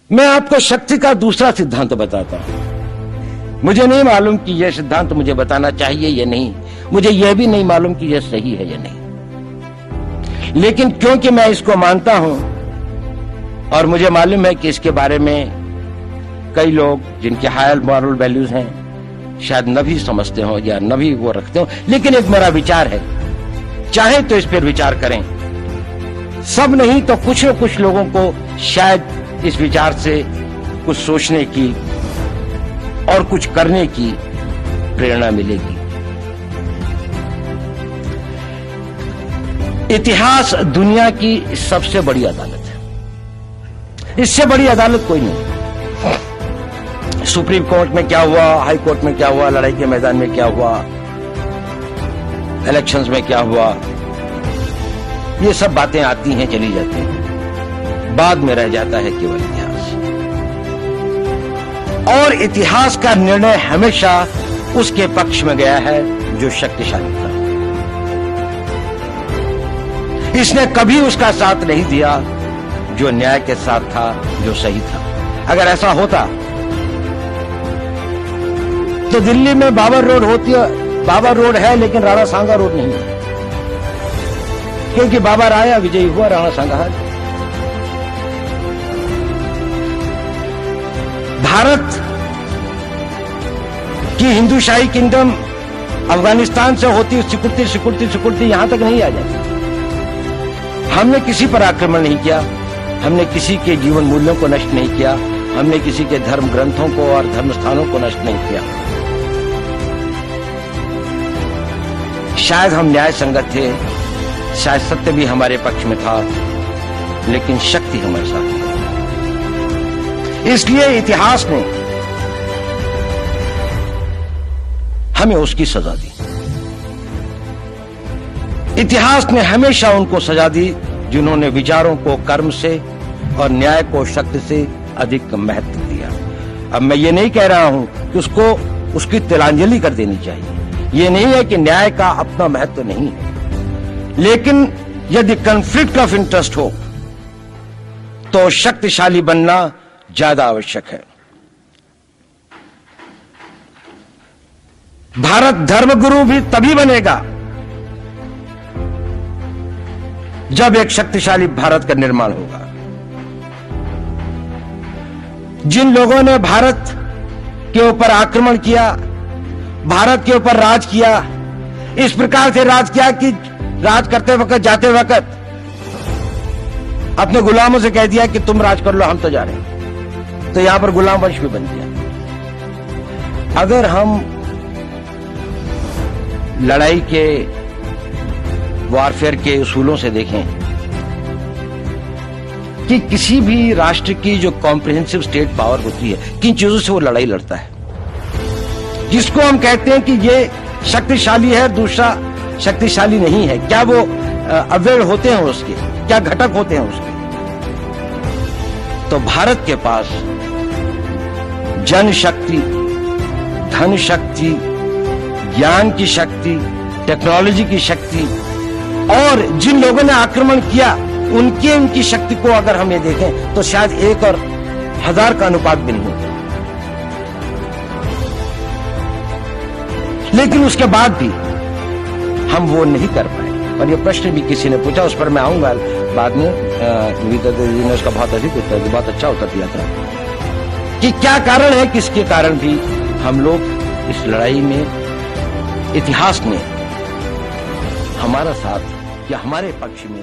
मैं आपको शक्ति का दूसरा सिद्धांत बताता हूं। मुझे नहीं मालूम कि यह सिद्धांत मुझे बताना चाहिए या नहीं, मुझे यह भी नहीं मालूम कि यह सही है या नहीं, लेकिन क्योंकि मैं इसको मानता हूं और मुझे मालूम है कि इसके बारे में कई लोग जिनके हायर मॉरल वैल्यूज हैं शायद न भी समझते हो या न भी वो रखते हो, लेकिन एक मेरा विचार है, चाहे तो इस पर विचार करें। सब नहीं तो कुछ न कुछ लोगों को शायद इस विचार से कुछ सोचने की और कुछ करने की प्रेरणा मिलेगी। इतिहास दुनिया की सबसे बड़ी अदालत है, इससे बड़ी अदालत कोई नहीं। सुप्रीम कोर्ट में क्या हुआ, हाई कोर्ट में क्या हुआ, लड़ाई के मैदान में क्या हुआ, इलेक्शंस में क्या हुआ, ये सब बातें आती हैं चली जाती हैं, बाद में रह जाता है केवल इतिहास। और इतिहास का निर्णय हमेशा उसके पक्ष में गया है जो शक्तिशाली था। इसने कभी उसका साथ नहीं दिया जो न्याय के साथ था, जो सही था। अगर ऐसा होता तो दिल्ली में बाबर रोड होती है, बाबर रोड है लेकिन राणा सांगा रोड नहीं है, क्योंकि बाबर आया, विजयी हुआ, राणा सांगा हार। भारत की हिंदूशाही किंगडम अफगानिस्तान से होती सिकुड़ती सिकुड़ती सिकुड़ती यहां तक नहीं आ जाती। हमने किसी पर आक्रमण नहीं किया, हमने किसी के जीवन मूल्यों को नष्ट नहीं किया, हमने किसी के धर्म ग्रंथों को और धर्म स्थानों को नष्ट नहीं किया। शायद हम न्याय संगत थे, शायद सत्य भी हमारे पक्ष में था, लेकिन शक्ति हमारे साथ थी। इसलिए इतिहास ने हमें उसकी सजा दी। इतिहास ने हमेशा उनको सजा दी जिन्होंने विचारों को कर्म से और न्याय को शक्ति से अधिक महत्व दिया। अब मैं ये नहीं कह रहा हूं कि उसको उसकी तिलांजलि कर देनी चाहिए, ये नहीं है कि न्याय का अपना महत्व नहीं है, लेकिन यदि कॉन्फ्लिक्ट ऑफ इंटरेस्ट हो तो शक्तिशाली बनना ज्यादा आवश्यक है। भारत धर्मगुरु भी तभी बनेगा जब एक शक्तिशाली भारत का निर्माण होगा। जिन लोगों ने भारत के ऊपर आक्रमण किया, भारत के ऊपर राज किया, इस प्रकार से राज किया कि राज करते वक्त, जाते वक्त अपने गुलामों से कह दिया कि तुम राज कर लो, हम तो जा रहे हैं, तो यहां पर गुलाम वंश भी बन गया। अगर हम लड़ाई के वॉरफेयर के उसूलों से देखें कि किसी भी राष्ट्र की जो कॉम्प्रिहेंसिव स्टेट पावर होती है, किन चीजों से वो लड़ाई लड़ता है, जिसको हम कहते हैं कि ये शक्तिशाली है, दूसरा शक्तिशाली नहीं है, क्या वो अवयव होते हैं उसके, क्या घटक होते हैं उसके। तो भारत के पास जनशक्ति, धन शक्ति, ज्ञान की शक्ति, टेक्नोलॉजी की शक्ति, और जिन लोगों ने आक्रमण किया उनकी शक्ति को अगर हम ये देखें तो शायद 1 और 1000 का अनुपात भी नहीं होता। लेकिन उसके बाद भी हम वो नहीं कर पाए। और ये प्रश्न भी किसी ने पूछा, उस पर मैं आऊंगा बाद में। निवेदिता जी ने उसका बहुत अधिक उत्तर दिया, बहुत अच्छा उत्तर दिया था कि क्या कारण है, किसके कारण भी हम लोग इस लड़ाई में इतिहास ने हमारा साथ या हमारे पक्ष में